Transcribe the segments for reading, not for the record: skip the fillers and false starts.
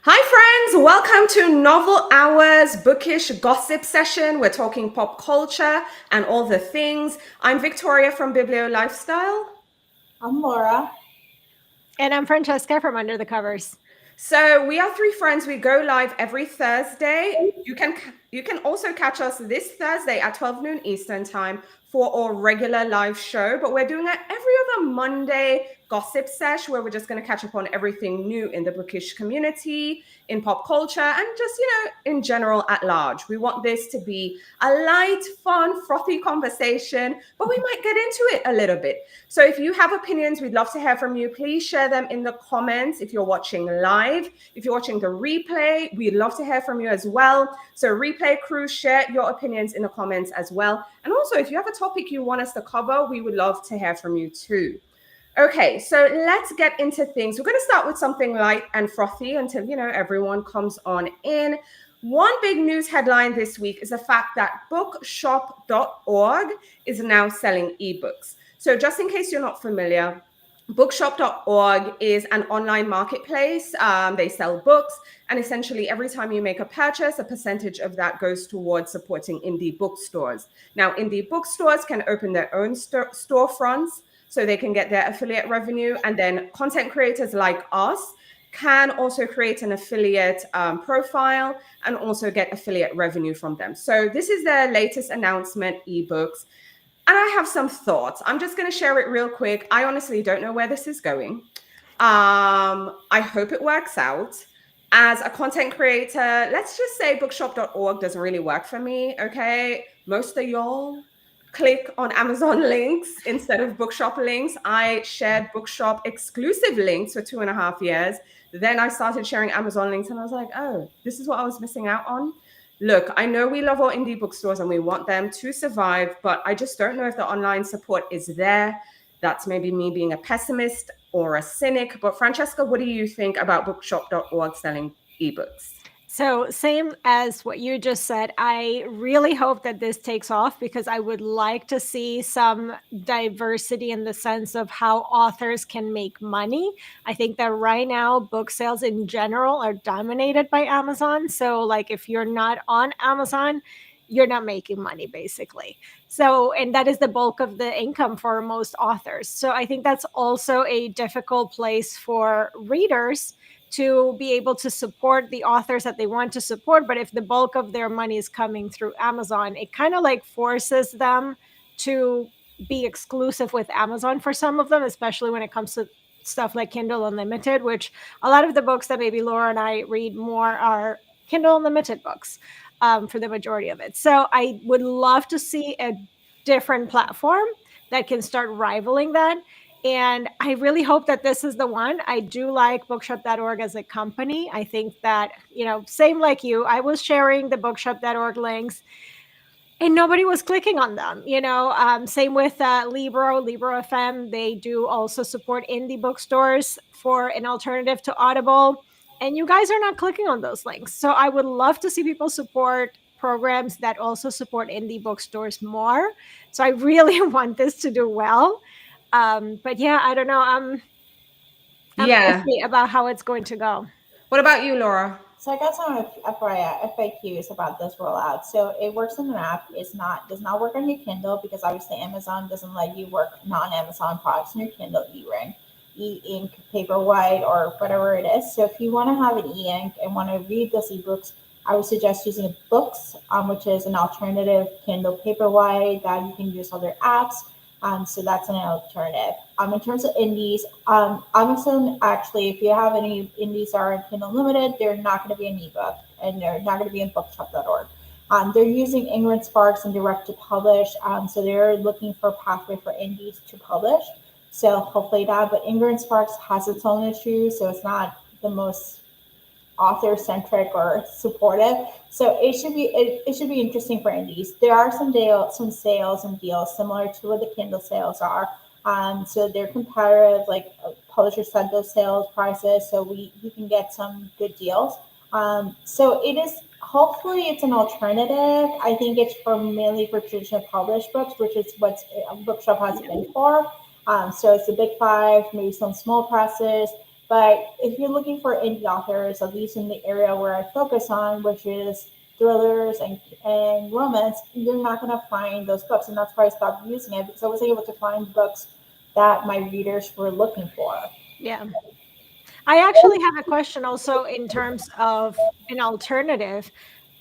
Hi, friends. Welcome to Novel Hours Bookish Gossip session. We're talking pop culture and all the things. I'm Victoria from Biblio Lifestyle. I'm Laura. And I'm Francesca from Under the Covers. So we are three friends. We go live every Thursday. You can also catch us this Thursday at 12 noon Eastern time for our regular live show. But we're doing it every other Monday gossip sesh where we're just going to catch up on everything new in the bookish community, in pop culture, and just, in general at large. We want this to be a light, fun, frothy conversation, but we might get into it a little bit. So if you have opinions, we'd love to hear from you. Please share them in the comments if you're watching live. If you're watching the replay, we'd love to hear from you as well. So replay crew, share your opinions in the comments as well. And also, if you have a topic you want us to cover, we would love to hear from you too. Okay, so let's get into things. We're going to start with something light and frothy until, everyone comes on in. One big news headline this week is the fact that bookshop.org is now selling ebooks. So just in case you're not familiar, bookshop.org is an online marketplace. They sell books, and essentially every time you make a purchase, a percentage of that goes towards supporting indie bookstores. Now, indie bookstores can open their own storefronts so they can get their affiliate revenue, and then content creators like us can also create an affiliate profile and also get affiliate revenue from them. So this is their latest announcement, eBooks. And I have some thoughts. I'm just going to share it real quick. I honestly don't know where this is going. I hope it works out. As a content creator, let's just say bookshop.org doesn't really work for me, okay? Most of y'all click on Amazon links instead of bookshop links. I shared bookshop exclusive links for 2.5 years. Then I started sharing Amazon links and I was like, oh, this is what I was missing out on. Look, I know we love our indie bookstores and we want them to survive, but I just don't know if the online support is there. That's maybe me being a pessimist or a cynic. But Francesca, what do you think about bookshop.org selling ebooks? So, same as what you just said, I really hope that this takes off because I would like to see some diversity in the sense of how authors can make money. I think that right now, book sales in general are dominated by Amazon. So, like, if you're not on Amazon, you're not making money basically. So, and that is the bulk of the income for most authors. So, I think that's also a difficult place for readers to be able to support the authors that they want to support. But if the bulk of their money is coming through Amazon, it kind of like forces them to be exclusive with Amazon for some of them, especially when it comes to stuff like Kindle Unlimited, which a lot of the books that maybe Laura and I read more are Kindle Unlimited books for the majority of it. So I would love to see a different platform that can start rivaling that. And I really hope that this is the one. I do like bookshop.org as a company. I think that, same like you, I was sharing the bookshop.org links and nobody was clicking on them. Same with Libro FM. They do also support indie bookstores for an alternative to Audible. And you guys are not clicking on those links. So I would love to see people support programs that also support indie bookstores more. So I really want this to do well. But yeah, I don't know. I'm Yeah. iffy about how it's going to go. What about you, Laura? So I got some FAQs about this rollout. So it works in an app. Does not work on your Kindle because obviously Amazon doesn't let you work non-Amazon products in your Kindle e-ink, Paperwhite, or whatever it is. So if you want to have an e-ink and want to read those ebooks, I would suggest using Books, which is an alternative Kindle Paperwhite that you can use other apps. So that's an alternative. In terms of indies, Amazon actually, if you have any indies are in Kindle Unlimited, they're not going to be an ebook and they're not going to be in bookshop.org. They're using Ingrid Sparks and Direct to Publish, so they're looking for a pathway for indies to publish. So hopefully that, but Ingrid Sparks has its own issues, so it's not the most author centric or supportive. So it should be interesting for indies. There are some sales and deals similar to what the Kindle sales are. So they're comparative, like publishers set those sales prices, so we can get some good deals. So it is, hopefully it's an alternative. I think it's mainly for traditional published books, which is what Bookshop has been for. So it's the big five, maybe some small presses. But if you're looking for indie authors, at least in the area where I focus on, which is thrillers and romance, you're not going to find those books. And that's why I stopped using it, because I wasn't able to find books that my readers were looking for. Yeah. I actually have a question also in terms of an alternative.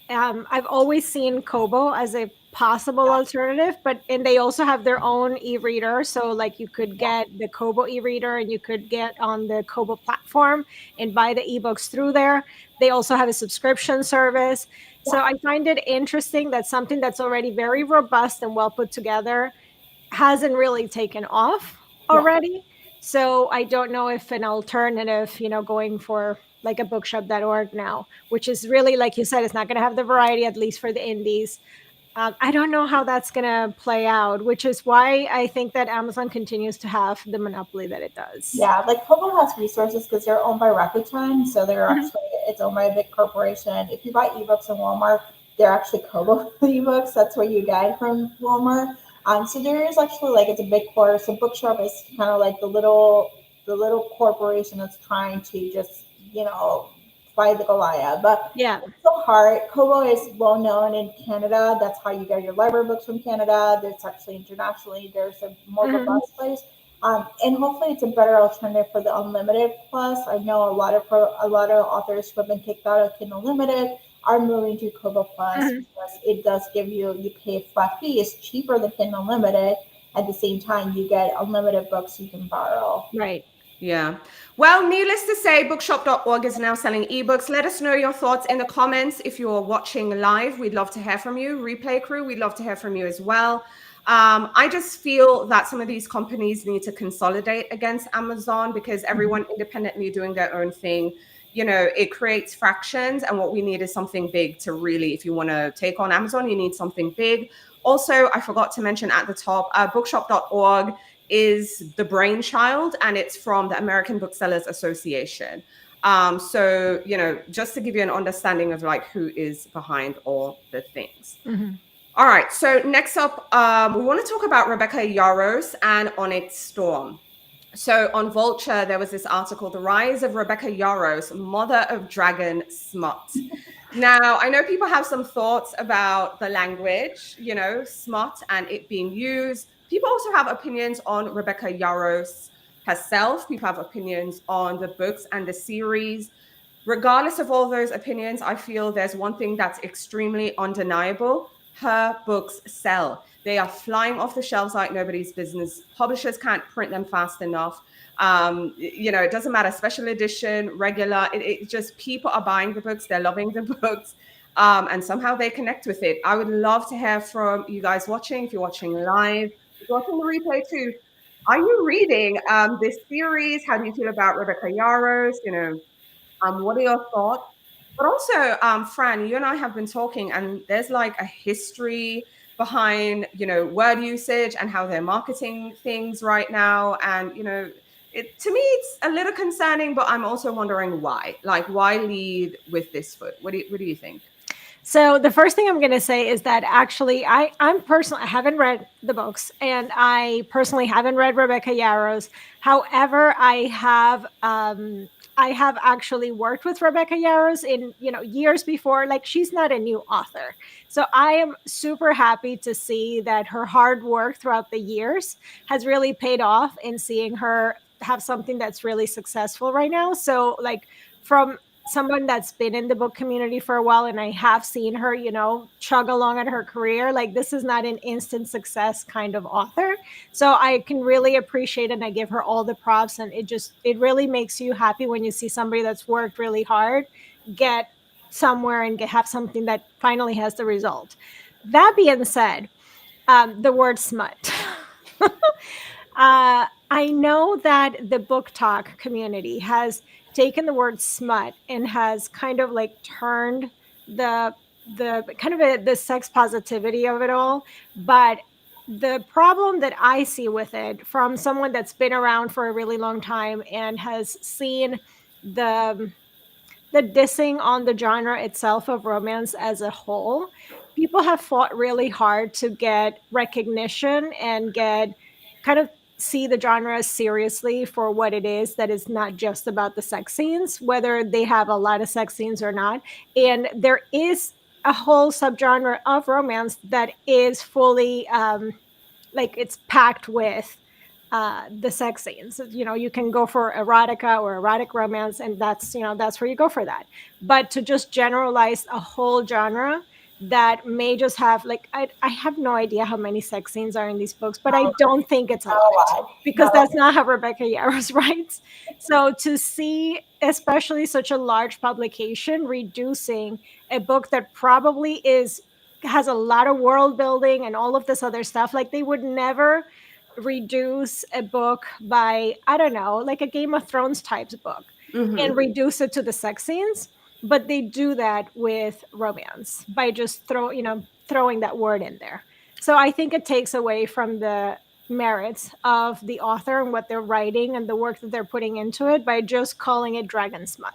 I've always seen Kobo as a possible alternative, but and they also have their own e-reader. So like you could get the Kobo e-reader and you could get on the Kobo platform and buy the ebooks through there. They also have a subscription service. So Yeah, I find it interesting that something that's already very robust and well put together hasn't really taken off yeah. already. So I don't know if an alternative, going for like a bookshop.org now, which is really, like you said, it's not going to have the variety, at least for the indies. I don't know how that's going to play out, which is why I think that Amazon continues to have the monopoly that it does. Yeah, like Kobo has resources because they're owned by Rakuten, so they're Mhm. actually it's owned by a big corporation. If you buy ebooks in Walmart, they're actually Kobo ebooks. That's what you get from Walmart. So there is actually like it's a big core. So Bookshop is kind of like the little corporation that's trying to just fight the Goliath. But Yeah. it's so hard. Kobo is well known in Canada. That's how you get your library books from Canada. There's actually internationally there's a more Mhm. robust place. And hopefully it's a better alternative for the Unlimited Plus. I know a lot of authors who have been kicked out of Kindle Unlimited are moving to Kobo Plus Mhm. because it does give you pay a flat fee. It's cheaper than Kindle Unlimited. At the same time, you get unlimited books you can borrow. Right. Yeah. Well, needless to say, bookshop.org is now selling ebooks. Let us know your thoughts in the comments. If you're watching live, we'd love to hear from you. Replay crew, we'd love to hear from you as well. I just feel that some of these companies need to consolidate against Amazon because everyone independently doing their own thing, it creates fractions. And what we need is something big to really, if you want to take on Amazon, you need something big. Also, I forgot to mention at the top, bookshop.org is the brainchild, and it's from the American Booksellers Association. So, just to give you an understanding of like who is behind all the things. Mhm. All right. So next up, we want to talk about Rebecca Yarros and Onyx Storm. So on Vulture, there was this article, The Rise of Rebecca Yarros, Mother of Dragon Smut. Now, I know people have some thoughts about the language, smut and it being used. People also have opinions on Rebecca Yarros herself. People have opinions on the books and the series. Regardless of all those opinions, I feel there's one thing that's extremely undeniable. Her books sell. They are flying off the shelves like nobody's business. Publishers can't print them fast enough. It doesn't matter, special edition, regular. It just people are buying the books. They're loving the books. And somehow they connect with it. I would love to hear from you guys watching, if you're watching live, if you're watching the replay too. Are you reading this series? How do you feel about Rebecca Yarros? What are your thoughts? But also, Fran, you and I have been talking, and there's like a history behind, word usage and how they're marketing things right now. And, to me, it's a little concerning, but I'm also wondering why. Like, why lead with this foot? What do you think? So the first thing I'm going to say is that actually I haven't read the books, and I personally haven't read Rebecca Yarros. However, I have actually worked with Rebecca Yarros in years before. Like, she's not a new author, so I am super happy to see that her hard work throughout the years has really paid off in seeing her have something that's really successful right now. So like, from someone that's been in the book community for a while, and I have seen her, chug along at her career. Like, this is not an instant success kind of author. So I can really appreciate it, and I give her all the props. And it really makes you happy when you see somebody that's worked really hard get somewhere and have something that finally has the result. That being said, the word smut. I know that the book talk community has taken the word smut and has kind of like turned the kind of the sex positivity of it all. But the problem that I see with it, from someone that's been around for a really long time and has seen the the dissing on the genre itself of romance as a whole, people have fought really hard to get recognition and get kind of see the genre seriously for what it is, that is not just about the sex scenes, whether they have a lot of sex scenes or not. And there is a whole subgenre of romance that is fully like it's packed with the sex scenes. You know, you can go for erotica or erotic romance, and that's, you know, that's where you go for that. But to just generalize a whole genre that may just have like, I have no idea how many sex scenes are in these books, but I don't think it's a Not lot, a lot. because Not a that's not how Rebecca Yarros writes. So to see especially such a large publication reducing a book that probably is has a lot of world building and all of this other stuff, like they would never reduce a book by, I don't know, like a Game of Thrones types book, and reduce it to the sex scenes, but they do that with romance by just throwing that word in there. So I think it takes away from the merits of the author and what they're writing and the work that they're putting into it by just calling it dragon smut.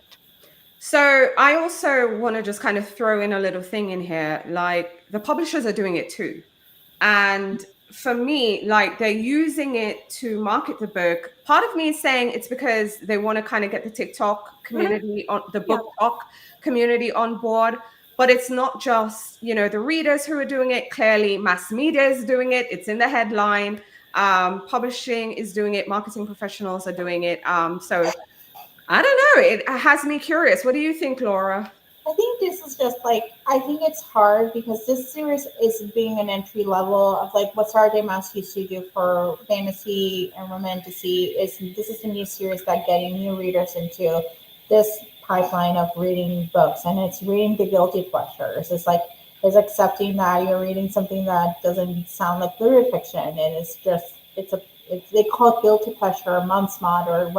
So I also want to just kind of throw in a little thing in here, like the publishers are doing it too. And for me, like they're using it to market the book. Part of me is saying it's because they want to kind of get the TikTok community on the book talk community on board. But it's not just, you know, the readers who are doing it. Clearly, mass media is doing it. It's in the headline. Publishing is doing it. Marketing professionals are doing it. So I don't know. It has me curious. What do you think, Laura? I think this is just like, I think it's hard because this series is being an entry level of like what Sarah J. Maas used to do for fantasy and romantasy. This is a new series that getting new readers into this pipeline of reading books, and it's reading the guilty pleasures. It's like it's accepting that you're reading something that doesn't sound like literary fiction, and they call it guilty pleasure, mom smut or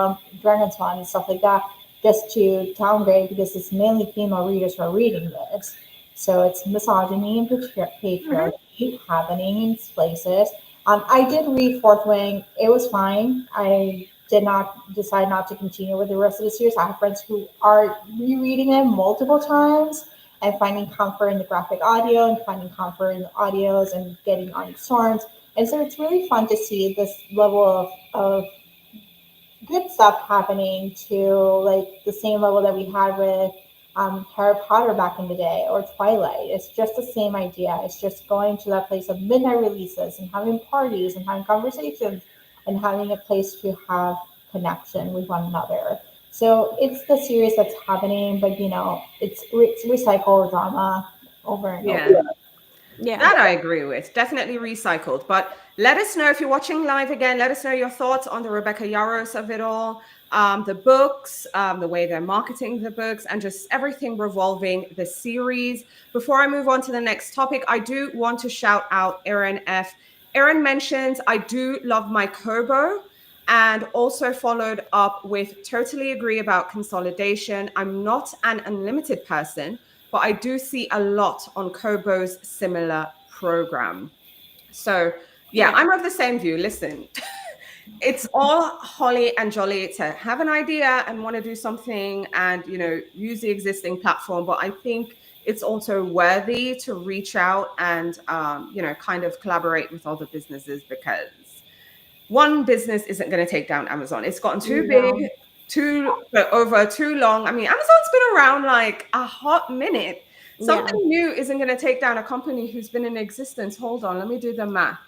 dragon smut and stuff like that, just to downgrade because it's mainly female readers who are reading this. So it's misogyny and patriarchy happening in places. I did read Fourth Wing. It was fine. I did not decide not to continue with the rest of the series. I have friends who are rereading it multiple times and finding comfort in the graphic audio and finding comfort in the audios and getting Onyx Storms. And so it's really fun to see this level of good stuff happening to like the same level that we had with Harry Potter back in the day or Twilight. It's just the same idea. It's just going to that place of midnight releases and having parties and having conversations and having a place to have connection with one another. So it's the series that's happening, but you know, it's recycled drama over and over. Yeah. That I agree with. Definitely recycled. But let us know if you're watching live again. Let us know your thoughts on the Rebecca Yarros of it all, the books, the way they're marketing the books, and just everything revolving the series. Before I move on to the next topic, I do want to shout out Erin F. Erin mentions, I do love my Kobo, and also followed up with totally agree about consolidation. I'm not an unlimited person, but I do see a lot on Kobo's similar program. So yeah, I'm of the same view. Listen, it's all holly and jolly to have an idea and want to do something and, you know, use the existing platform. But I think it's also worthy to reach out and, you know, kind of collaborate with other businesses, because one business isn't going to take down Amazon. It's gotten too big, over too long. I mean, Amazon's been around like a hot minute. Something new isn't going to take down a company who's been in existence. Hold on, let me do the math.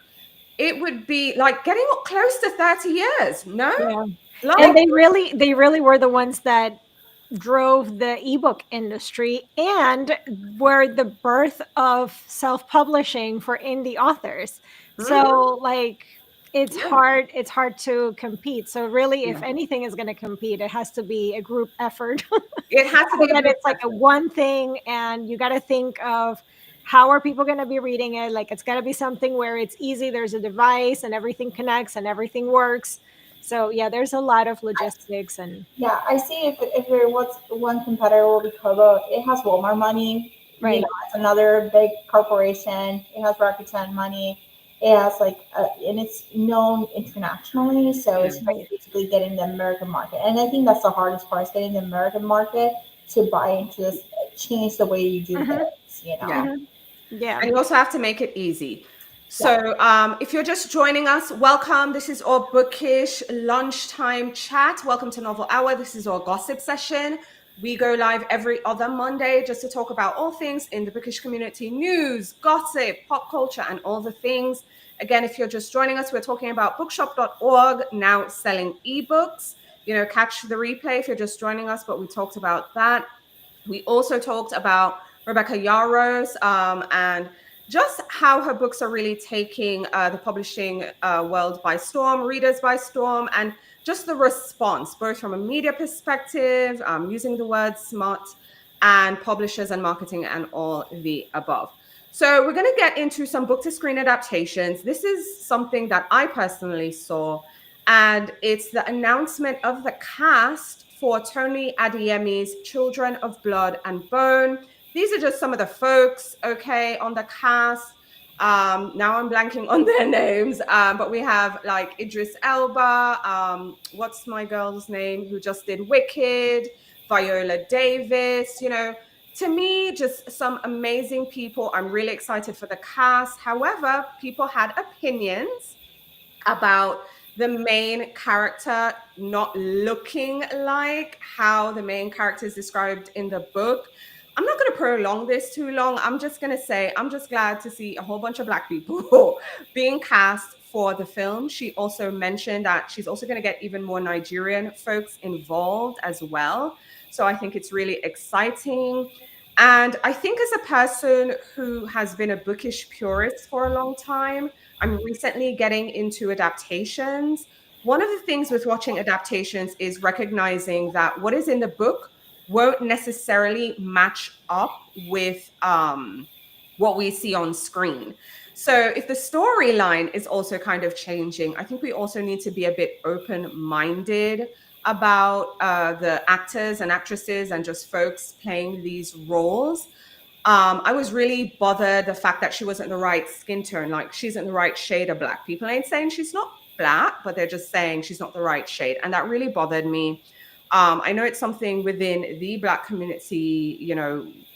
It would be like getting close to 30 years. No? Yeah. Like, And they really were the ones that drove the ebook industry and were the birth of self-publishing for indie authors. So like it's hard to compete. So really, if anything is going to compete, it has to be a group effort. it has to So be that it's like a one thing, and you got to think of how are people going to be reading it. Like it's got to be something where it's easy, there's a device and everything connects and everything works. So yeah, there's a lot of logistics. And Yeah, I see if there was one competitor will be Kobo, it has Walmart money. Right. You know, it's another big corporation. It has Rakuten money. It has and it's known internationally. So it's basically getting the American market. And I think that's the hardest part, is getting the American market to buy into this, change the way you do things, you know? Yeah. And you also have to make it easy. So if you're just joining us, welcome. This is our bookish lunchtime chat. Welcome to Novel Hour. This is our gossip session. We go live every other Monday just to talk about all things in the bookish community, news, gossip, pop culture, and all the things. Again, if you're just joining us, we're talking about bookshop.org now selling ebooks. Catch the replay if you're just joining us, but we talked about that. We also talked about Rebecca Yarros and just how her books are really taking the publishing world by storm, readers by storm, and just the response, both from a media perspective, using the word smut, and publishers and marketing and all the above. So we're going to get into some book to screen adaptations. This is something that I personally saw, and it's the announcement of the cast for Tony Adeyemi's Children of Blood and Bone. These are just some of the folks, okay, on the cast. Now I'm blanking on their names, but we have like Idris Elba, what's my girl's name, who just did Wicked, Viola Davis, to me, just some amazing people. I'm really excited for the cast. However, people had opinions about the main character not looking like how the main character is described in the book. I'm not going to prolong this too long. I'm just going to say I'm just glad to see a whole bunch of Black people being cast for the film. She also mentioned that she's also going to get even more Nigerian folks involved as well. So I think it's really exciting. And I think as a person who has been a bookish purist for a long time, I'm recently getting into adaptations. One of the things with watching adaptations is recognizing that what is in the book won't necessarily match up with what we see on screen. So if the storyline is also kind of changing, I think we also need to be a bit open-minded about the actors and actresses and just folks playing these roles. I was really bothered the fact that she wasn't the right skin tone, like she isn't the right shade of Black. People ain't saying she's not Black, but they're just saying she's not the right shade. And that really bothered me. I know it's something within the Black community,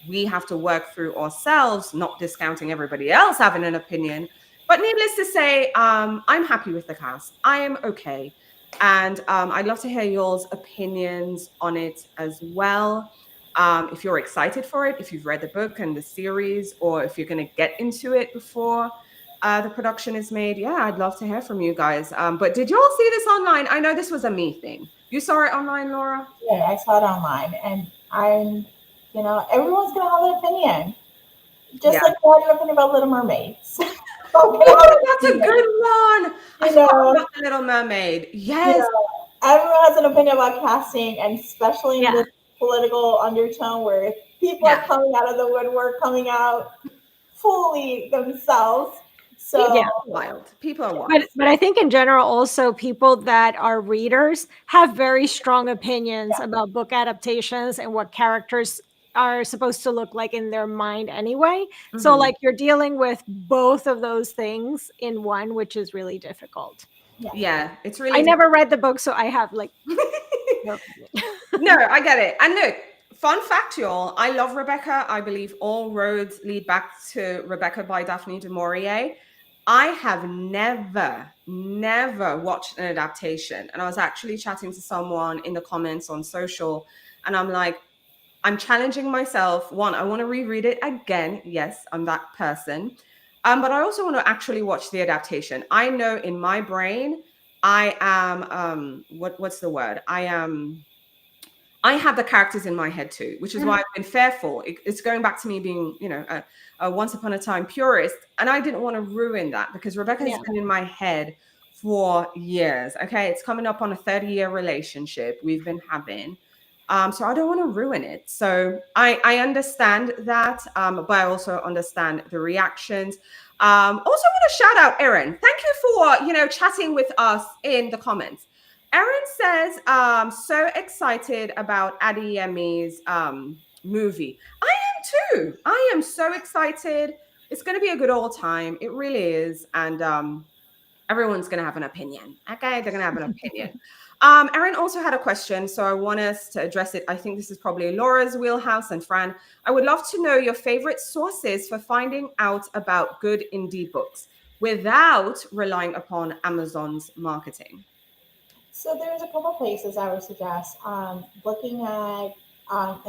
we have to work through ourselves, not discounting everybody else having an opinion. But needless to say, I'm happy with the cast. I am okay. And I'd love to hear y'all's opinions on it as well. If you're excited for it, if you've read the book and the series, or if you're going to get into it before the production is made, yeah, I'd love to hear from you guys. But did y'all see this online? I know this was a me thing. You saw it online, Laura? Yeah, I saw it online, and everyone's gonna have an opinion, just like you had an opinion about Little Mermaids. Oh, that's a good one. I forgot about the Little Mermaid. Yes. Everyone has an opinion about casting, and especially in this political undertone where people are coming out of the woodwork, coming out fully themselves. So wild. People are wild. But I think in general, also people that are readers have very strong opinions about book adaptations and what characters are supposed to look like in their mind anyway. Mm-hmm. So like you're dealing with both of those things in one, which is really difficult. Yeah, it's really. I never read the book, so I have like no opinion. No, I get it. And look, fun fact, y'all, I love Rebecca. I believe all roads lead back to Rebecca by Daphne du Maurier. I have never watched an adaptation. And I was actually chatting to someone in the comments on social, and I'm like, I'm challenging myself. One, I want to reread it again. Yes, I'm that person. But I also want to actually watch the adaptation. I know in my brain, I am, what's the word? I have the characters in my head too, which is why I've been fearful. It's going back to me being, a once upon a time purist. And I didn't want to ruin that because Rebecca has been in my head for years. Okay. It's coming up on a 30-year relationship we've been having. So I don't want to ruin it. So I understand that, but I also understand the reactions. Also want to shout out Erin. Thank you for, chatting with us in the comments. Erin says, so excited about Adeyemi's movie. I am too. I am so excited. It's going to be a good old time. It really is. And everyone's going to have an opinion. Okay, they're going to have an opinion. Erin also had a question, so I want us to address it. I think this is probably Laura's wheelhouse. And Fran, I would love to know your favorite sources for finding out about good indie books. without relying upon Amazon's marketing? So there's a couple places I would suggest. Looking at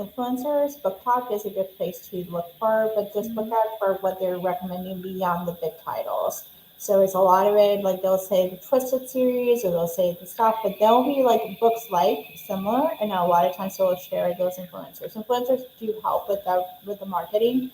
influencers, Book Talk is a good place to look for, but just look out for what they're recommending beyond the big titles. So it's a lot of it, like they'll say the Twisted series or they'll say the stuff, but they'll be like books like similar, and a lot of times they'll share those influencers. Influencers do help with the marketing.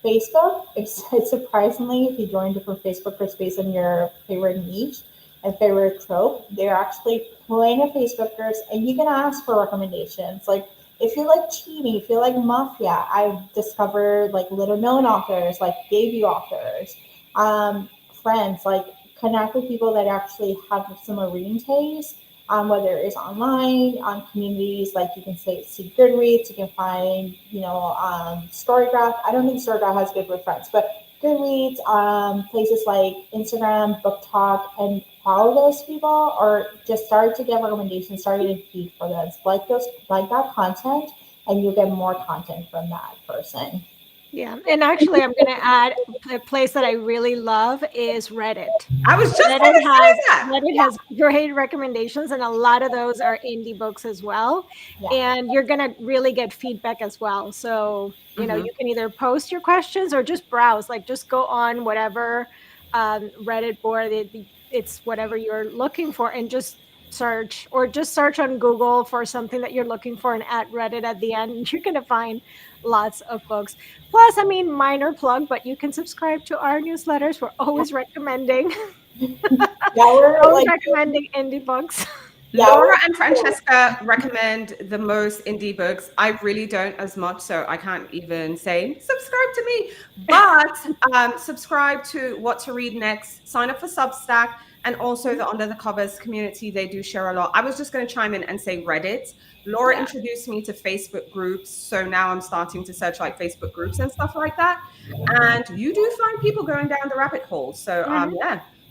Facebook, it's surprisingly, if you join different Facebook groups based on your favorite niche and favorite trope, they're actually plenty of Facebook groups, and you can ask for recommendations. Like if you like cheating, if you like mafia, I've discovered like little known authors, like debut authors, friends, like connect with people that actually have similar reading tastes. Whether it's online, on communities, like you can say see Goodreads, you can find, Storygraph. I don't think Storygraph has good with friends, but Goodreads, places like Instagram, Book Talk, and follow those people, or just start to get recommendations, start getting feed for them. Like that content, and you get more content from that person. Yeah. And actually, I'm going to add a place that I really love is Reddit. I was just going to say that. Reddit has great recommendations, and a lot of those are indie books as well. Yeah. And you're going to really get feedback as well. So, you can either post your questions or just browse, like just go on whatever Reddit board, it's whatever you're looking for, and just search on Google for something that you're looking for and add Reddit at the end. And you're going to find lots of books. Plus, minor plug, but you can subscribe to our newsletters. We're always recommending. We're always recommending indie books. Laura and Francesca recommend the most indie books. I really don't as much, so I can't even say subscribe to me. But subscribe to What to Read Next. Sign up for Substack, and also the Under the Covers community. They do share a lot. I was just going to chime in and say Reddit. Laura introduced me to Facebook groups, so now I'm starting to search like Facebook groups and stuff like that. And you do find people going down the rabbit hole. So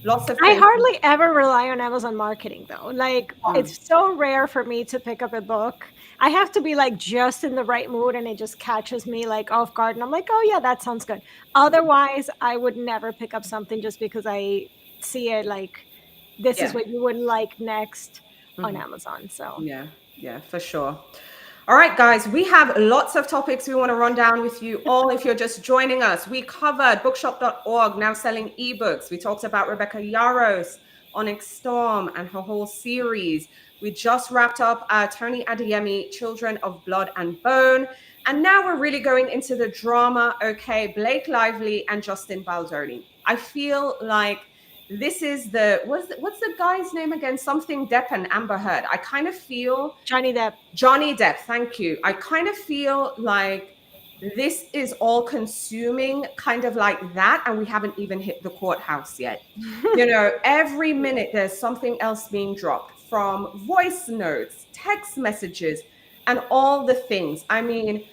lots of things. I hardly ever rely on Amazon marketing though. Like it's so rare for me to pick up a book. I have to be like just in the right mood, and it just catches me like off guard, and I'm like, oh yeah, that sounds good. Otherwise, I would never pick up something just because I see it like this is what you would like next on Amazon. So yeah, for sure. All right, guys, we have lots of topics we want to run down with you all. If you're just joining us, we covered bookshop.org now selling ebooks. We talked about Rebecca Yarros Onyx Storm and her whole series. We just wrapped up Tony Adeyemi, Children of Blood and Bone. And now we're really going into the drama. Okay, Blake Lively and Justin Baldoni. I feel like this is what's the guy's name again? Something Depp and Amber Heard. I kind of feel Johnny Depp. Thank you. I kind of feel like this is all consuming, kind of like that, and we haven't even hit the courthouse yet. Every minute there's something else being dropped, from voice notes, text messages, and all the things. I mean,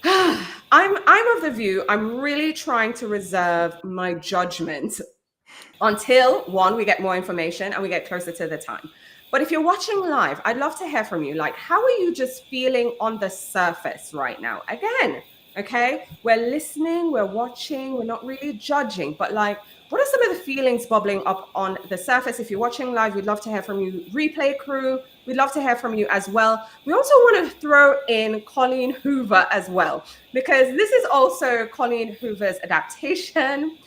I'm of the view I'm really trying to reserve my judgment until we get more information and we get closer to the time. But if you're watching live, I'd love to hear from you. Like, how are you just feeling on the surface right now? Again, okay, we're listening, we're watching, we're not really judging, but like, what are some of the feelings bubbling up on the surface? If you're watching live, we'd love to hear from you. Replay crew, we'd love to hear from you as well. We also want to throw in Colleen Hoover as well, because this is also Colleen Hoover's adaptation.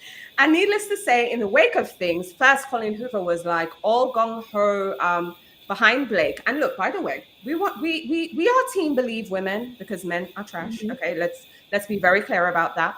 And needless to say, in the wake of things, first Colleen Hoover was like all gung-ho behind Blake. And look, by the way, we are team believe women, because men are trash. Okay, let's be very clear about that.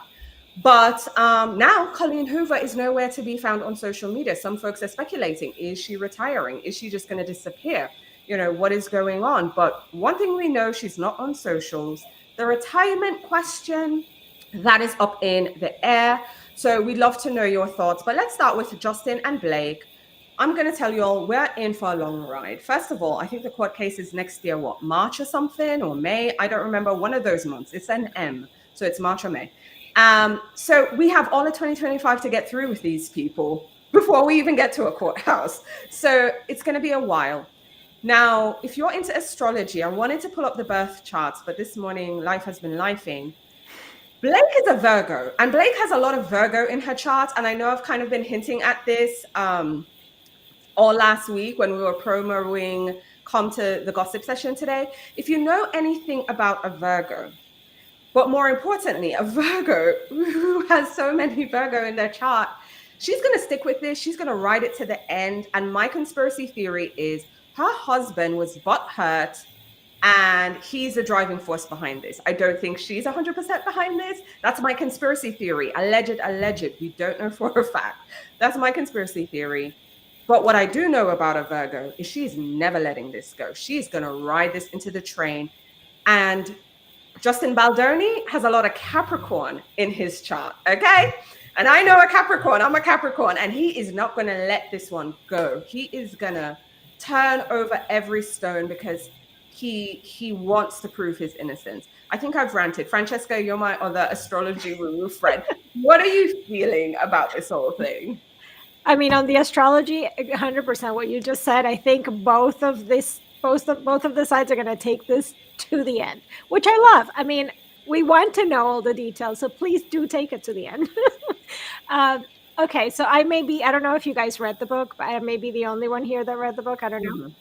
But now Colleen Hoover is nowhere to be found on social media. Some folks are speculating, is she retiring? Is she just going to disappear? What is going on? But one thing we know, she's not on socials. The retirement question, that is up in the air. So we'd love to know your thoughts. But let's start with Justin and Blake. I'm going to tell you all, we're in for a long ride. First of all, I think the court case is next year, March or something, or May? I don't remember, one of those months. It's an M, so it's March or May. So we have all of 2025 to get through with these people before we even get to a courthouse. So it's going to be a while. Now, if you're into astrology, I wanted to pull up the birth charts, but this morning life has been lifing. Blake is a Virgo, and Blake has a lot of Virgo in her chart. And I know I've kind of been hinting at this all last week when we were promoing Come to the Gossip session today. If you know anything about a Virgo, but more importantly, a Virgo who has so many Virgo in their chart, she's going to stick with this. She's going to ride it to the end. And my conspiracy theory is her husband was butthurt and he's a driving force behind this. I don't think she's 100% behind this. That's my conspiracy theory. Alleged. We don't know for a fact. That's my conspiracy theory. But what I do know about a Virgo is she's never letting this go. She's going to ride this into the train. And Justin Baldoni has a lot of Capricorn in his chart, okay? And I know a Capricorn, I'm a Capricorn, and he is not going to let this one go. He is going to turn over every stone because he wants to prove his innocence. I think I've ranted. Francesca, you're my other astrology woo friend. What are you feeling about this whole thing? I mean, on the astrology, 100% what you just said. I think both of the sides are going to take this to the end, which I love. I mean, we want to know all the details, so please do take it to the end. Okay, so I don't know if you guys read the book, but I may be the only one here that read the book. I don't know. Mm-hmm.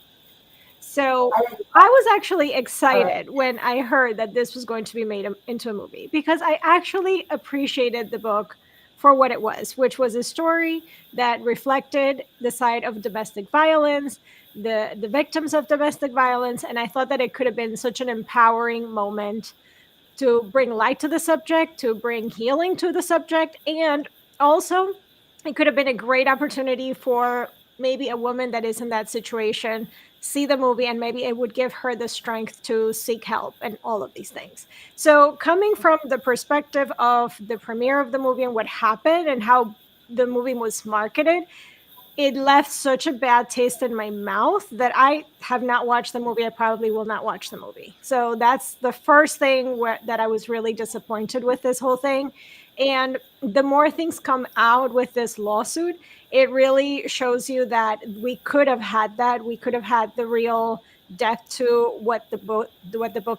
So I was actually excited when I heard that this was going to be made into a movie, because I actually appreciated the book for what it was, which was a story that reflected the side of domestic violence, the victims of domestic violence. And I thought that it could have been such an empowering moment to bring light to the subject, to bring healing to the subject. And also it could have been a great opportunity for maybe a woman that is in that situation, see the movie, and maybe it would give her the strength to seek help and all of these things. So coming from the perspective of the premiere of the movie and what happened and how the movie was marketed, it left such a bad taste in my mouth that I have not watched the movie. I probably will not watch the movie. So that's the first thing that I was really disappointed with this whole thing. And the more things come out with this lawsuit, it really shows you that we could have had that. We could have had the real depth to what the book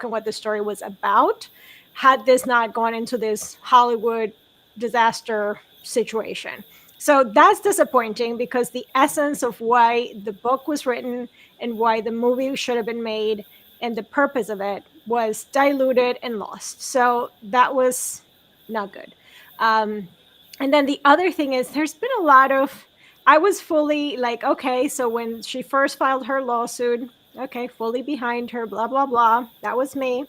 and what the story was about, had this not gone into this Hollywood disaster situation. So that's disappointing, because the essence of why the book was written and why the movie should have been made and the purpose of it was diluted and lost. So that was not good. And then the other thing is, there's been a lot of, I was fully like, okay, so when she first filed her lawsuit, okay, fully behind her, blah, blah, blah. That was me.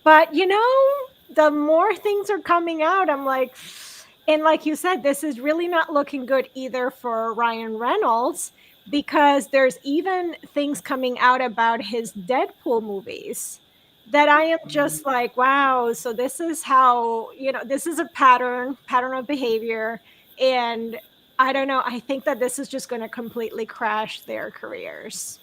But, the more things are coming out, I'm like, and like you said, this is really not looking good either for Ryan Reynolds, because there's even things coming out about his Deadpool movies that I am just like, wow. So this is how, this is a pattern of behavior. And I don't know. I think that this is just going to completely crash their careers.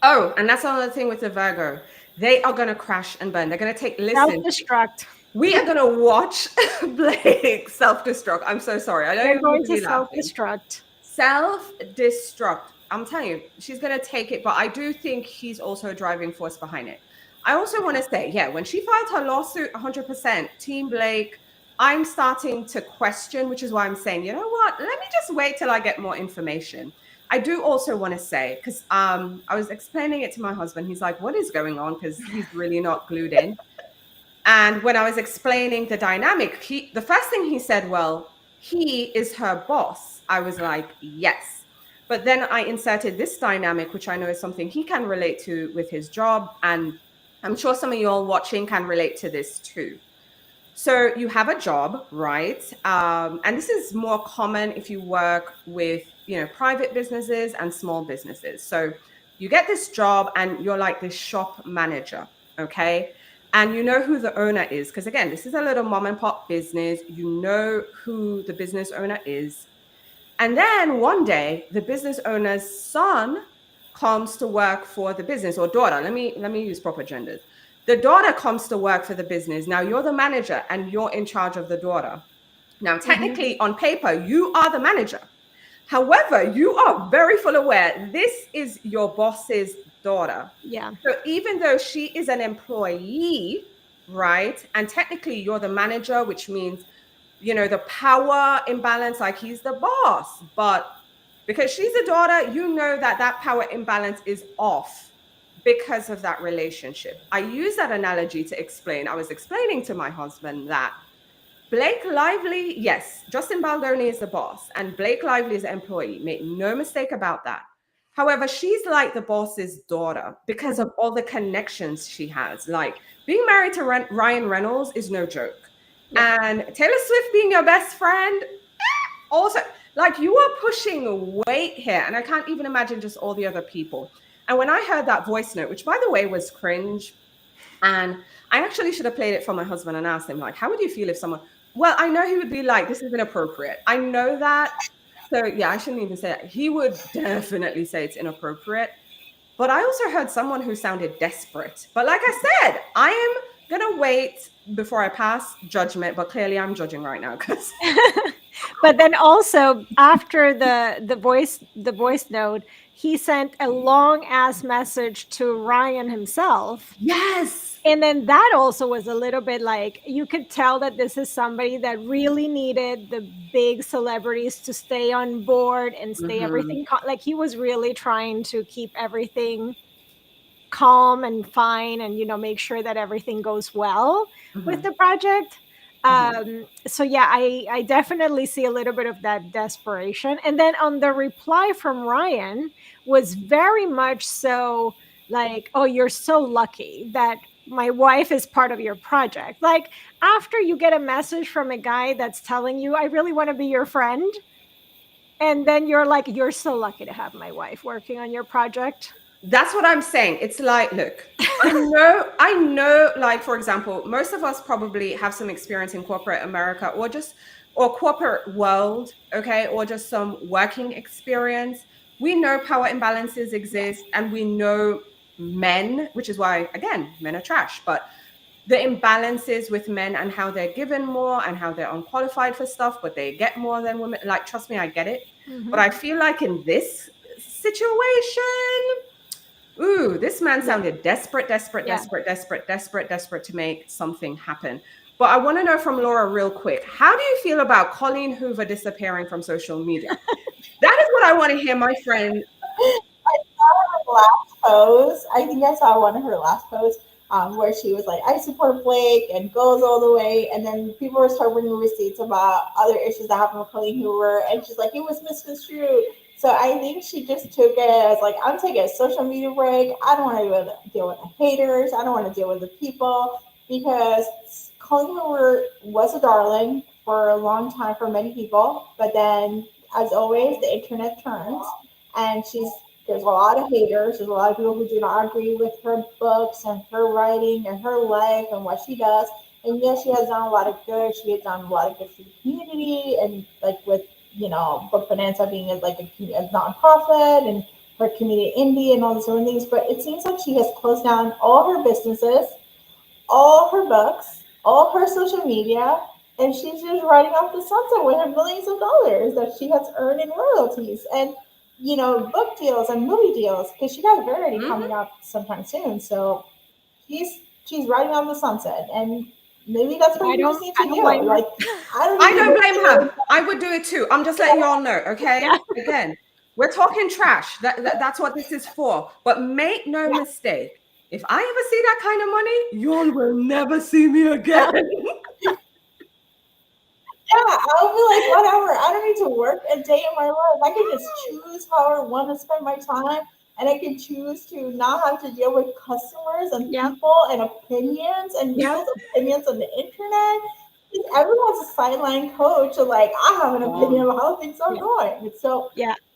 Oh, and that's another thing with the Virgo. They are going to crash and burn. They're going to self-destruct. We are going to watch Blake self-destruct. I'm so sorry. I don't They're going to self-destruct. Self-destruct. I'm telling you, she's going to take it. But I do think he's also a driving force behind it. I also want to say, when she filed her lawsuit, 100%, Team Blake, I'm starting to question, which is why I'm saying, you know what? Let me just wait till I get more information. I do also want to say, because I was explaining it to my husband. He's like, what is going on? Because he's really not glued in. And when I was explaining the dynamic, the first thing he said, well, he is her boss. I was like, yes. But then I inserted this dynamic, which I know is something he can relate to with his job. And I'm sure some of you all watching can relate to this too. So you have a job, right? And this is more common if you work with, private businesses and small businesses. So you get this job and you're like this shop manager, okay? And you know who the owner is, because again, this is a little mom and pop business. You know who the business owner is. And then one day, the business owner's son comes to work for the business, or daughter. Let me use proper genders. The daughter comes to work for the business. Now you're the manager and you're in charge of the daughter. Now, technically on paper, you are the manager. However, you are very full aware this is your boss's daughter. Yeah. So even though she is an employee, right? And technically you're the manager, which means, the power imbalance, like he's the boss. But because she's a daughter, that power imbalance is off because of that relationship. I use that analogy to explain. I was explaining to my husband that Blake Lively, yes, Justin Baldoni is the boss, and Blake Lively is an employee. Make no mistake about that. However, she's like the boss's daughter because of all the connections she has. Like being married to Ryan Reynolds is no joke. Yeah. And Taylor Swift being your best friend, also, like you are pushing weight here. And I can't even imagine just all the other people. And when I heard that voice note, which by the way was cringe, and I actually should have played it for my husband and asked him, like, how would you feel if someone, well, I know he would be like, this is inappropriate. I know that. So yeah, I shouldn't even say that. He would definitely say it's inappropriate. But I also heard someone who sounded desperate. But like I said, I am going to wait before I pass judgment. But clearly I'm judging right now because. But then also after the voice note, he sent a long ass message to Ryan himself. Yes. And then that also was a little bit like, you could tell that this is somebody that really needed the big celebrities to stay on board and stay everything like he was really trying to keep everything calm and fine and make sure that everything goes well with the project. So yeah, I definitely see a little bit of that desperation. And then on the reply from Ryan was very much so like, oh, you're so lucky that my wife is part of your project. Like after you get a message from a guy that's telling you, I really want to be your friend, and then you're like, you're so lucky to have my wife working on your project. That's what I'm saying. It's like, look, I know, like, for example, most of us probably have some experience in corporate America or corporate world, okay, or just some working experience. We know power imbalances exist and we know men, which is why, again, men are trash, but the imbalances with men and how they're given more and how they're unqualified for stuff, but they get more than women. Like, trust me, I get it. But I feel like in this situation, ooh, this man sounded desperate to make something happen. But I want to know from Laura real quick, how do you feel about Colleen Hoover disappearing from social media? That is what I want to hear, my friend. I saw her last post. I think I saw one of her last posts where she was like, I support Blake and goes all the way. And then people were starting bringing receipts about other issues that happened with Colleen Hoover. And she's like, it was misconstrued. So I think she just took it as like, I'm taking a social media break. I don't want to deal with the haters. I don't want to deal with the people, because Colleen Hoover was a darling for a long time for many people. But then, as always, the internet turns, and there's a lot of haters. There's a lot of people who do not agree with her books and her writing and her life and what she does. And yes, she has done a lot of good. She has done a lot of good for the community, and like with Book Bonanza being like a nonprofit, and her community indie and all these other things. But it seems like she has closed down all her businesses, all her books, all her social media, and she's just riding off the sunset with her millions of dollars that she has earned in royalties and book deals and movie deals, because she got Verity coming out sometime soon. So she's riding off the sunset, and maybe that's what you just need to do. Like, I don't blame her. I would do it too. I'm just letting you all know, okay? Yeah. Again, we're talking trash. That's what this is for. But make no mistake, if I ever see that kind of money, y'all will never see me again. Yeah, I'll be like, whatever. I don't need to work a day in my life. I can just choose how I want to spend my time, and I can choose to not have to deal with customers and people and opinions and people's opinions on the internet. Everyone's a sideline coach, so like, I have an opinion of how things are going. So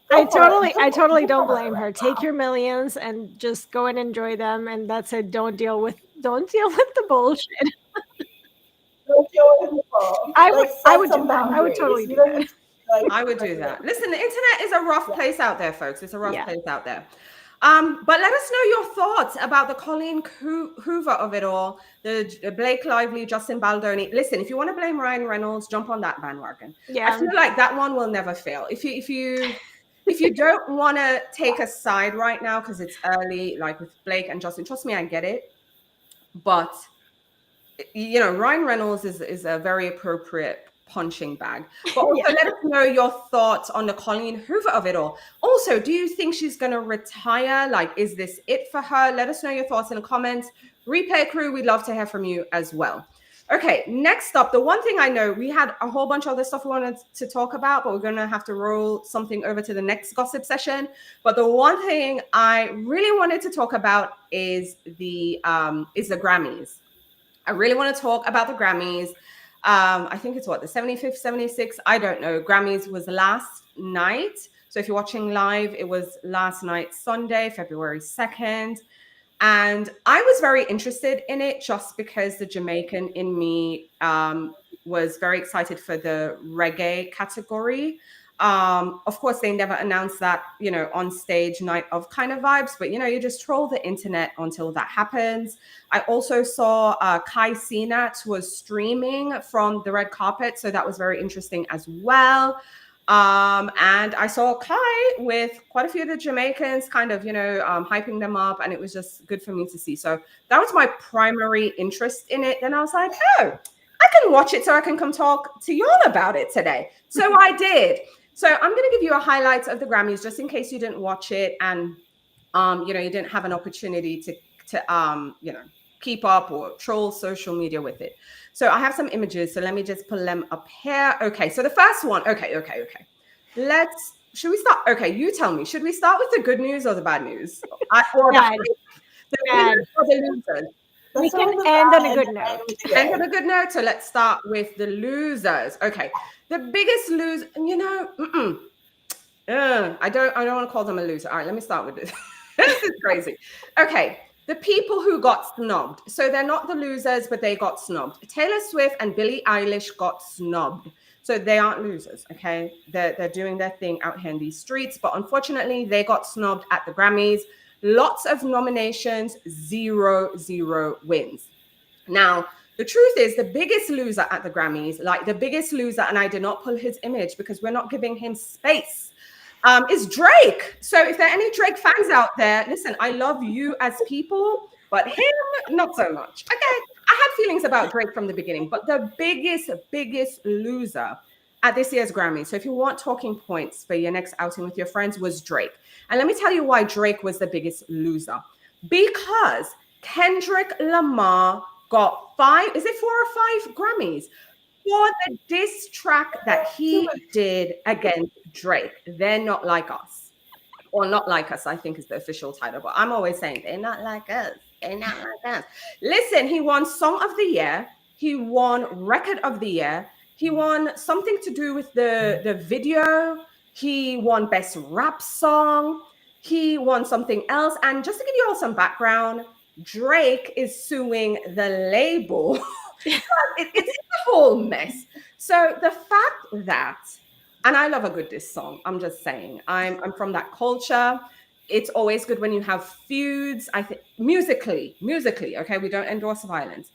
I totally don't blame her. Take your millions and just go and enjoy them, and that's it. Don't deal with the bullshit. I would totally do that. I would do that. Listen, the internet is a rough place out there, folks. It's a rough place out there. But let us know your thoughts about the Colleen Hoover of it all, the Blake Lively, Justin Baldoni. Listen, if you want to blame Ryan Reynolds, jump on that bandwagon. I feel like that one will never fail. If you don't want to take a side right now because it's early, like with Blake and Justin, trust me, I get it. But Ryan Reynolds is a very appropriate punching bag. But also Yeah. let us know your thoughts on the Colleen Hoover of it all. Also, do you think she's going to retire? Like, is this it for her? Let us know your thoughts in the comments. Replay crew, we'd love to hear from you as well. Okay, next up, the one thing I know, we had a whole bunch of other stuff we wanted to talk about, but we're going to have to roll something over to the next gossip session. But the one thing I really wanted to talk about is the Grammys. I really want to talk about the Grammys. I think it's the 75th, 76th. I don't know. Grammys was last night. So if you're watching live, it was last night, Sunday, February 2nd. And I was very interested in it just because the Jamaican in me was very excited for the reggae category. Of course, they never announced that, on stage night of kind of vibes, but, you just troll the internet until that happens. I also saw Kai Cenat was streaming from the red carpet. So that was very interesting as well. And I saw Kai with quite a few of the Jamaicans kind of, hyping them up. And it was just good for me to see. So that was my primary interest in it. Then I was like, oh, I can watch it so I can come talk to y'all about it today. So I did. So I'm going to give you a highlight of the Grammys just in case you didn't watch it and, you didn't have an opportunity to keep up or troll social media with it. So I have some images. So let me just pull them up here. Okay. So the first one. Okay. Should we start? Okay. You tell me, should we start with the good news or the bad news? Bad. The winners or the losers? We can end on a good note. End on a good note. So let's start with the losers. Okay. The biggest loser, I don't want to call them a loser. All right, let me start with this. This is crazy. Okay. The people who got snubbed. So they're not the losers, but they got snubbed. Taylor Swift and Billie Eilish got snubbed. So they aren't losers, okay? They're doing their thing out here in these streets. But unfortunately, they got snubbed at the Grammys. Lots of nominations, zero wins. Now, the truth is the biggest loser at the Grammys, and I did not pull his image because we're not giving him space, is Drake. So if there are any Drake fans out there, listen, I love you as people, but him, not so much. Okay, I had feelings about Drake from the beginning, but the biggest loser at this year's Grammy, so if you want talking points for your next outing with your friends, was Drake. And let me tell you why Drake was the biggest loser. Because Kendrick Lamar got 4 or 5 Grammys for the diss track that he did against Drake. They're not like us. Or not like us, I think is the official title. But I'm always saying, they're not like us. They're not like us. Listen, he won Song of the Year. He won Record of the Year. He won something to do with the video. He won Best Rap Song. He won something else. And just to give you all some background, Drake is suing the label. It's a whole mess. So the fact that, and I love a good diss song, I'm just saying, I'm from that culture. It's always good when you have feuds. I think musically, okay, we don't endorse violence.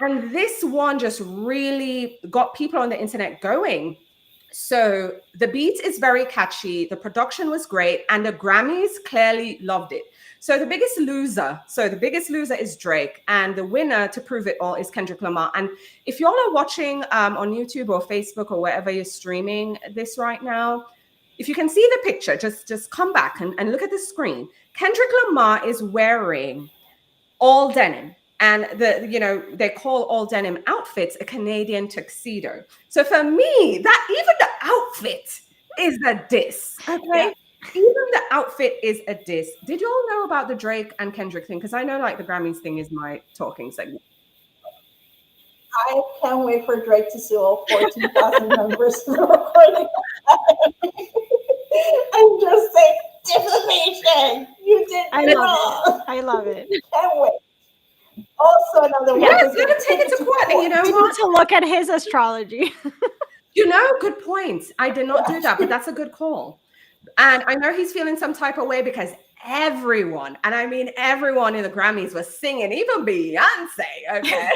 And this one just really got people on the internet going. So the beat is very catchy. The production was great. And the Grammys clearly loved it. So the biggest loser is Drake. And the winner, to prove it all, is Kendrick Lamar. And if y'all are watching on YouTube or Facebook or wherever you're streaming this right now, if you can see the picture, just come back and look at the screen. Kendrick Lamar is wearing all denim. And they call all denim outfits a Canadian tuxedo. So for me, that even the outfit is a diss. Okay. Yeah. Even the outfit is a diss. Did you all know about the Drake and Kendrick thing? Because I know the Grammys thing is my talking segment. I can't wait for Drake to sue all 14,000 members for recording. And just say defamation. You did wrong. I love it. Can't wait. Also, another one. Yes, let him take it to court. And you know what? To look at his astrology. Good point. I did not do that, but that's a good call. And I know he's feeling some type of way because everyone, and I mean everyone in the Grammys was singing, even Beyonce. Okay.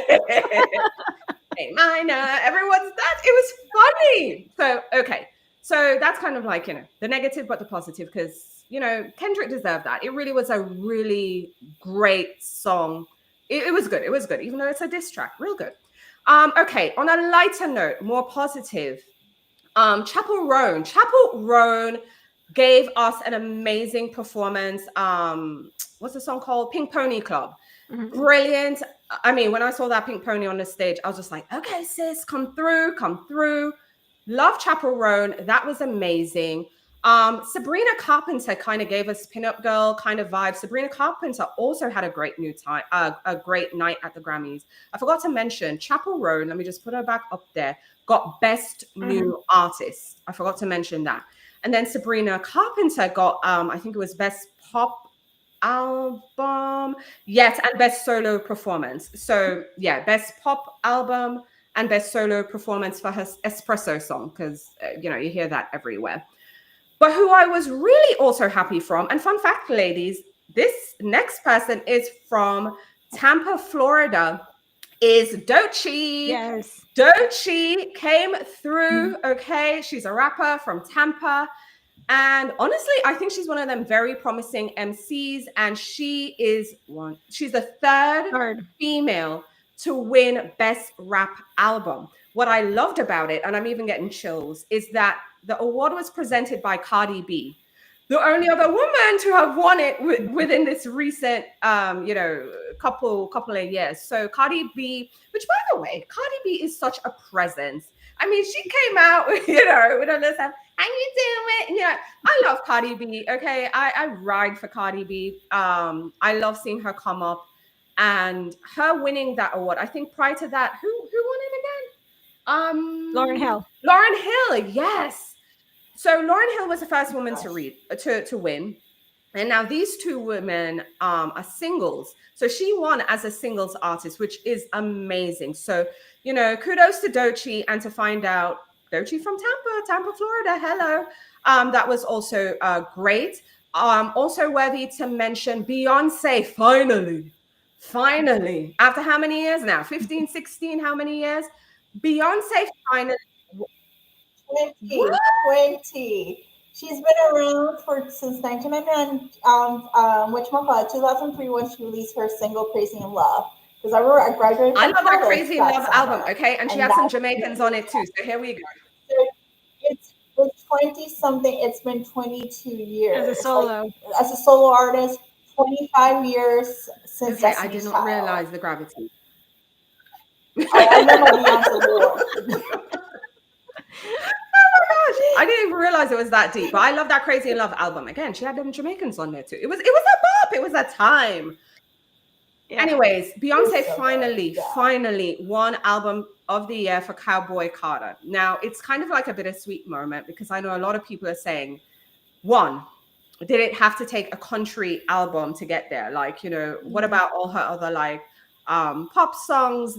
A minor, everyone's that. It was funny. So, okay. So that's kind of the negative, but the positive, because, Kendrick deserved that. It really was a really great song It was good. It was good, even though it's a diss track. Real good. Okay, on a lighter note, more positive. Chapel Roan gave us an amazing performance. What's the song called? Pink Pony Club. Mm-hmm. Brilliant. I mean, when I saw that pink pony on the stage, I was just like, okay, sis, come through, come through. Love Chapel Roan. That was amazing. Sabrina Carpenter kind of gave us pinup girl kind of vibe. Sabrina Carpenter also had a great a great night at the Grammys. I forgot to mention Chapel Roan. Let me just put her back up there. Got Best New Artist. I forgot to mention that. And then Sabrina Carpenter got, I think it was Best Pop Album. Yes, and Best Solo Performance. So yeah, Best Pop Album and Best Solo Performance for her Espresso song, because you hear that everywhere. But who I was really also happy from, and fun fact, ladies, this next person is from Tampa, Florida, is Doechii. Yes. Doechii came through, okay? She's a rapper from Tampa. And honestly, I think she's one of them very promising MCs. And she's the third female to win Best Rap Album. What I loved about it, and I'm even getting chills, is that the award was presented by Cardi B, the only other woman to have won it within this recent, couple of years. So Cardi B, which by the way, Cardi B is such a presence. I mean, she came out, with all this stuff. How you doing? I love Cardi B. Okay, I ride for Cardi B. I love seeing her come up and her winning that award. I think prior to that, who won it again? Lauryn Hill. Lauryn Hill, yes. So Lauryn Hill was the first woman to win. And now these two women are singles. So she won as a singles artist, which is amazing. So, kudos to Doechii, and to find out Doechii from Tampa, Florida. Hello. That was also great. Also worthy to mention Beyoncé, finally, after how many years now? 15, 16, how many years? Beyonce finally. 20. She's been around since 1999. 2003 when she released her single "Crazy in Love." Because I remember I graduated. I love that Crazy in Love album. Okay, and she had some Jamaicans on it too. So here we go. It's 20 something. It's been 22 years as a solo. As a solo artist, 25 years since. Okay, I didn't realize the gravity. I love my Beyonce award. Oh my gosh, I didn't even realize it was that deep. But I love that Crazy in Love album. Again, she had them Jamaicans on there too. It was a bop. It was a time. Yeah. Anyways, Beyonce finally won Album of the Year for Cowboy Carter. Now, it's kind of like a bittersweet moment, because I know a lot of people are saying, one, did it have to take a country album to get there? Like, what about all her other pop songs,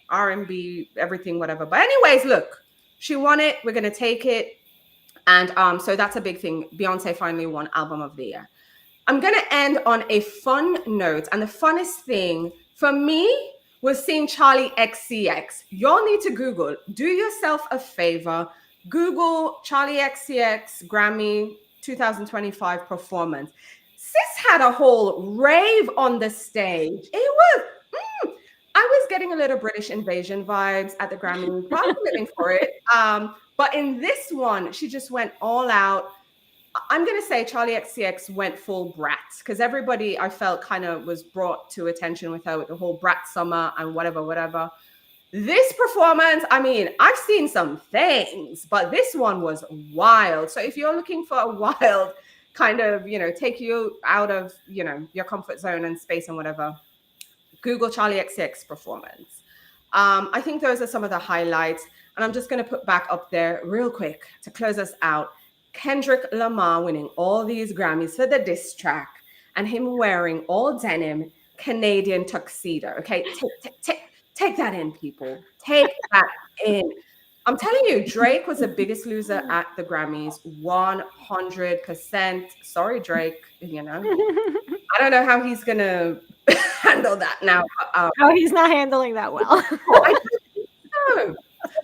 R&B, everything, whatever. But anyways, look, she won it. We're going to take it. And so that's a big thing. Beyonce finally won Album of the Year. I'm going to end on a fun note. And the funnest thing for me was seeing Charlie XCX. Y'all need to Google. Do yourself a favor. Google Charlie XCX Grammy 2025 performance. Sis had a whole rave on the stage. It was, I was getting a little British Invasion vibes at the Grammy. Probably living for it. But in this one, she just went all out. I'm going to say Charlie XCX went full brat, because everybody I felt kind of was brought to attention with her with the whole brat summer and whatever. This performance, I mean, I've seen some things, but this one was wild. So if you're looking for a wild kind of, take you out of, your comfort zone and space and whatever, Google Charlie XCX performance. I think those are some of the highlights. And I'm just going to put back up there real quick to close us out. Kendrick Lamar winning all these Grammys for the diss track, and him wearing all denim Canadian tuxedo. Okay, take that in, people. Take that in. I'm telling you, Drake was the biggest loser at the Grammys, 100%. Sorry, Drake. I don't know how he's gonna handle that now. He's not handling that well. I don't think so.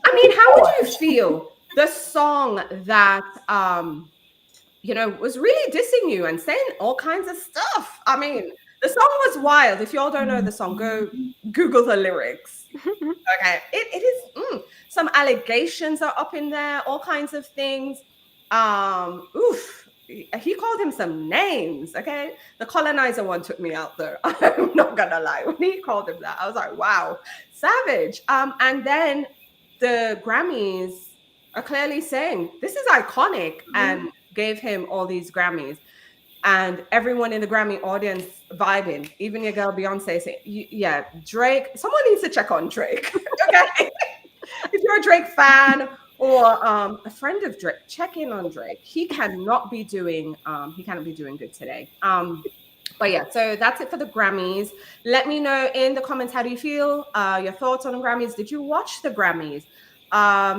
I mean, how would you feel? The song that was really dissing you and saying all kinds of stuff. I mean, The song was wild. If y'all don't know the song, go Google the lyrics. Okay, it is some allegations are up in there, all kinds of things. Oof, he called him some names. Okay, the colonizer one took me out though. I'm not gonna lie. When he called him that, I was like, wow, savage. And then the Grammys are clearly saying this is iconic and gave him all these Grammys. And everyone in the Grammy audience vibing, even your girl Beyonce saying, yeah, Drake, someone needs to check on Drake. Okay. If you're a Drake fan or a friend of Drake, check in on Drake. He cannot be doing good today. But yeah, so that's it for the Grammys. Let me know in the comments, how do you feel? Your thoughts on the Grammys. Did you watch the Grammys?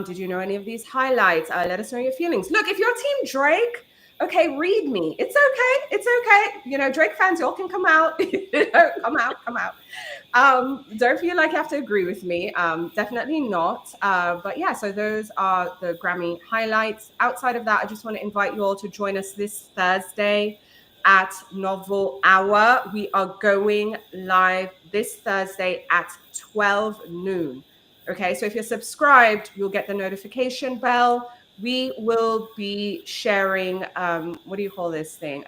Did you know any of these highlights? Let us know your feelings. Look, if you're Team Drake, okay, read me. It's okay. It's okay. You know, Drake fans, y'all can come out. Come out. Don't feel like you have to agree with me. Definitely not. But yeah, so those are the Grammy highlights. Outside of that, I just want to invite you all to join us this Thursday at Novel Hour. We are going live this Thursday at 12 noon. Okay, so if you're subscribed, you'll get the notification bell. We will be sharing, what do you call this thing?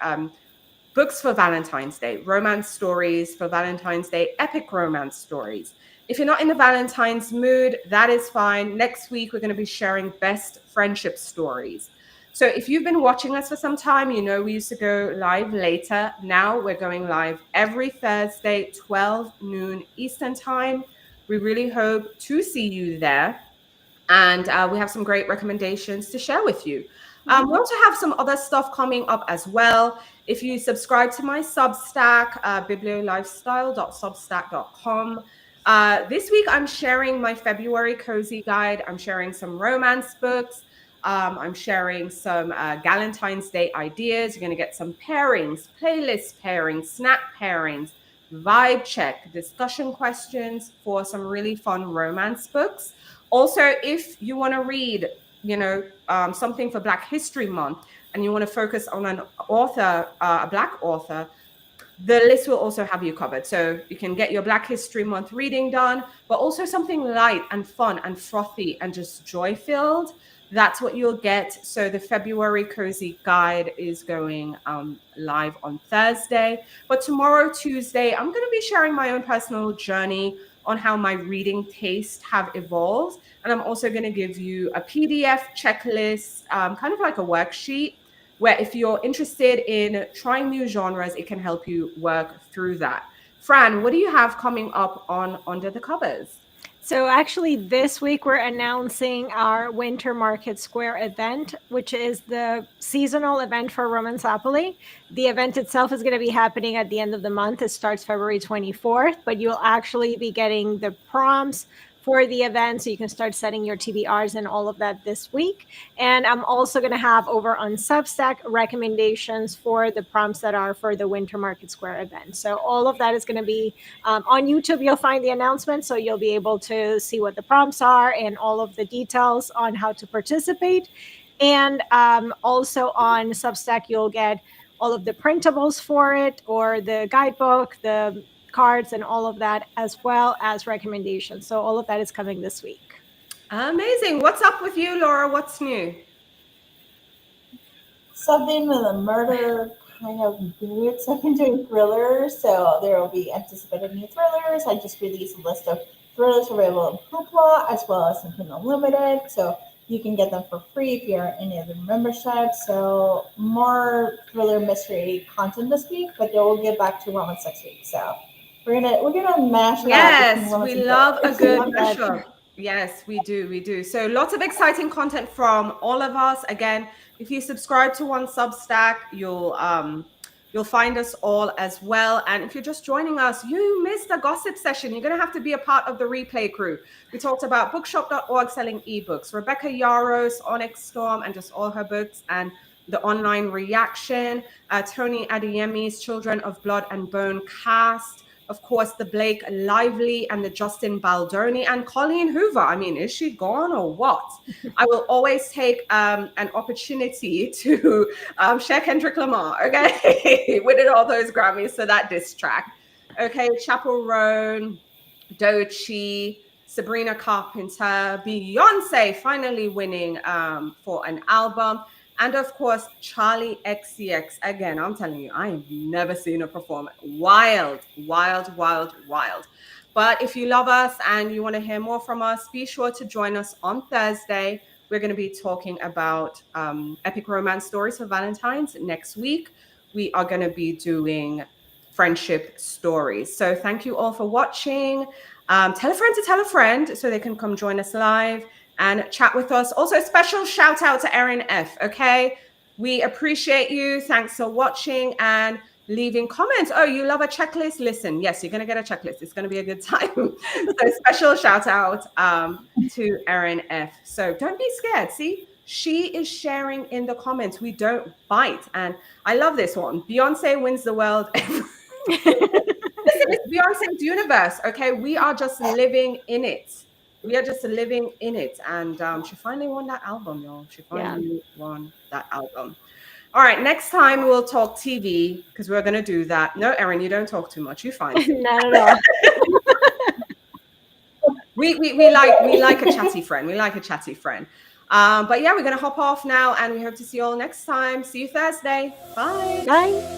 Books for Valentine's Day, romance stories for Valentine's Day, epic romance stories. If you're not in the Valentine's mood, that is fine. Next week, we're going to be sharing best friendship stories. So if you've been watching us for some time, you know we used to go live later. Now we're going live every Thursday, 12 noon Eastern time. We really hope to see you there. And we have some great recommendations to share with you. We also have some other stuff coming up as well. If you subscribe to my Substack, bibliolifestyle.substack.com, this week I'm sharing my February cozy guide. I'm sharing some romance books. I'm sharing some Galentine's Day ideas. You're going to get some pairings, playlist pairings, snack pairings, vibe check, discussion questions for some really fun romance books. Also, if you want to read, something for Black History Month and you want to focus on an author, a Black author, the list will also have you covered. So you can get your Black History Month reading done, but also something light and fun and frothy and just joy-filled. That's what you'll get. So the February Cozy Guide is going live on Thursday. But tomorrow, Tuesday, I'm going to be sharing my own personal journey on how my reading taste have evolved. And I'm also going to give you a PDF checklist, kind of like a worksheet, where if you're interested in trying new genres, it can help you work through that. Fran, what do you have coming up on Under the Covers? So actually this week we're announcing our Winter Market Square event, which is the seasonal event for Romanceopoly. The event itself is going to be happening at the end of the month. It starts February 24th, but you'll actually be getting the prompts for the event, so you can start setting your TBRs and all of that this week. And I'm also going to have over on Substack recommendations for the prompts that are for the Winter Market Square event. So all of that is going to be on YouTube. You'll find the announcement, so you'll be able to see what the prompts are and all of the details on how to participate. And also on Substack, you'll get all of the printables for it, or the guidebook, the cards, and all of that, as well as recommendations. So all of that is coming this week. Amazing. What's up with you, Laura? What's new? Something with a murder kind of weird stuff in doing thrillers. So there will be anticipated new thrillers. I just released a list of thrillers available in Hoopla as well as in Unlimited. So you can get them for free if you're in any of the memberships. So more thriller mystery content this week, but then we'll get back to romance next week. So we're gonna mash it up. Yes, we love a good mashup. Yes, we do. So lots of exciting content from all of us. Again, if you subscribe to one Substack, you'll find us all as well. And if you're just joining us, you missed a gossip session. You're going to have to be a part of the replay crew. We talked about bookshop.org selling ebooks, Rebecca Yarros Onyx Storm, and just all her books, and the online reaction, Tony Adeyemi's Children of Blood and Bone cast. of course, the Blake Lively and the Justin Baldoni and Colleen Hoover. I mean, is she gone or what? I will always take an opportunity to share Kendrick Lamar, okay, winning all those Grammys, so that diss track. Okay, Chappell Roan, Doechii, Sabrina Carpenter, Beyonce finally winning for an album. And of course, Charlie XCX. Again, I'm telling you, I have never seen her perform. Wild, wild, wild, wild. But if you love us and you want to hear more from us, be sure to join us on Thursday. We're going to be talking about epic romance stories for Valentine's. Next week, we are going to be doing friendship stories. So thank you all for watching. Tell a friend so they can come join us live and chat with us. Also, special shout out to Erin F. Okay, we appreciate you. Thanks for watching and leaving comments. Oh, you love a checklist? Listen, yes, you're going to get a checklist. It's going to be a good time. So special shout out to Erin F. So don't be scared. See, she is sharing in the comments. We don't bite. And I love this one. Beyonce wins the world. Listen, it's Beyonce's universe. Okay, we are just living in it. We are just living in it. And she finally won that album, y'all. She finally won that album. All right, next time we'll talk TV because we're going to do that. No, Erin, you don't talk too much. You fine. Not at all. we like a chatty friend. We like a chatty friend. But yeah, we're going to hop off now and we hope to see you all next time. See you Thursday. Bye. Bye.